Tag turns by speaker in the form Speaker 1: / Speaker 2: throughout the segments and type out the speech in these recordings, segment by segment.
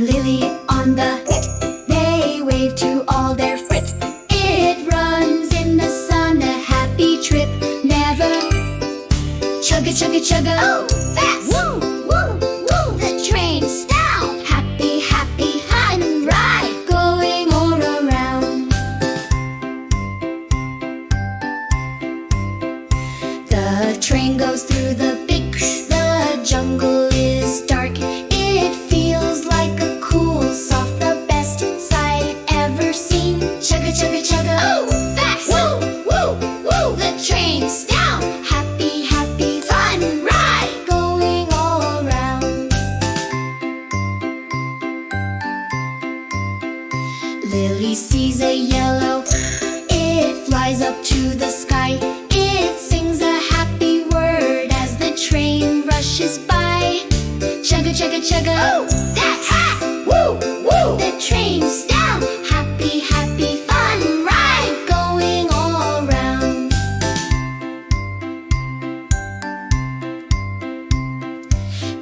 Speaker 1: and Lily on the they wave to all their friends. It runs in the sun, a happy trip, never. Chugga, chugga, chugga, oh, fast! Woo, woo, woo! The train's down. Happy, happy, fun ride, going all around. The train goes through the jungle is dark. It feels like a cool, soft, the best sight ever seen. Chugga, chugga, chugga, oh, fast! Woo, woo, woo! The train's down. Happy, happy, fun ride, going all around. Lily sees a yellow. It flies up to the sky. It sings a happy word as the train rushes by. Chugga, chugga, chugga, oh, that's hot! Woo, woo! The train's down. Happy, happy, fun ride, going all around.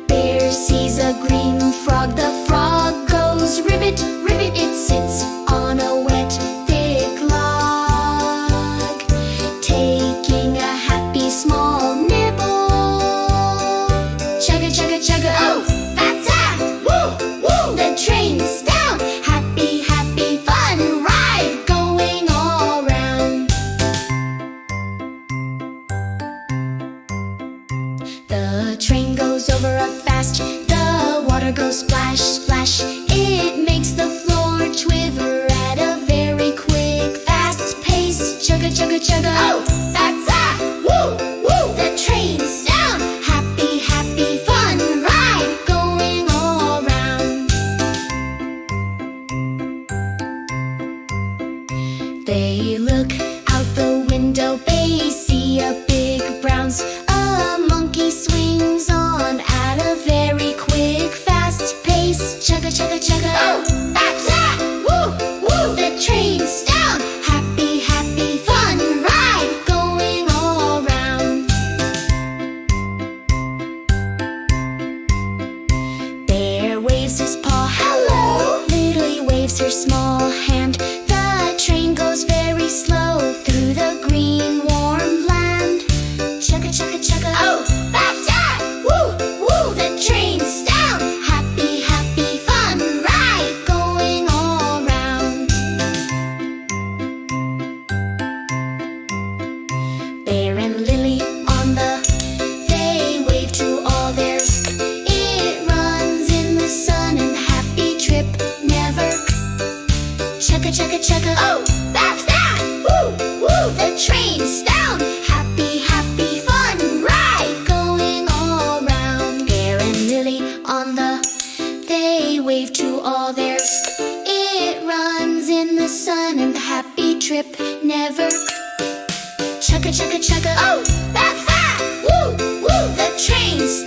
Speaker 1: Bear sees a green frog. The frog goes ribbit, ribbit. It sits on a wet, thick log, taking a happy small nibble. Chugga, chugga, chugga, oh, that's that! Woo, woo! The train's down. Happy, happy, fun ride, going all around. The train goes over a fast. The water goes splash, splash. It makes the floor quiver at a very quick, fast pace. Chugga, chugga, chugga, oh, that's that! Woo, woo! The train's down. Happy, happy, fun ride, going all around. They look out the window. They see a big bounce. A monkey swings on at a very quick, fast pace. Chugga, chugga, chugga, oh, that's that! Woo, woo! The train's down. Happy, happy, fun ride, going all around. Bear waves his paw, hello. Lily waves her small hand. The train goes very slow through the green, warm land. Chugga, chugga, chugga, oh, that's that! Woo, woo! The train's down. Happy, happy, fun ride, going all around. Bear and Lily on the they wave to all theirs. It runs in the sun and the happy trip, never. Chugga, chugga, chugga, oh, that's that! Woo, woo! The train's down. Happy, happy, fun ride, going all around. Bear and Lily on the they wave to all theirs. It runs in the sun and the happy trip, never. Chugga, chugga, chugga, oh, that's that! Woo, woo! The train's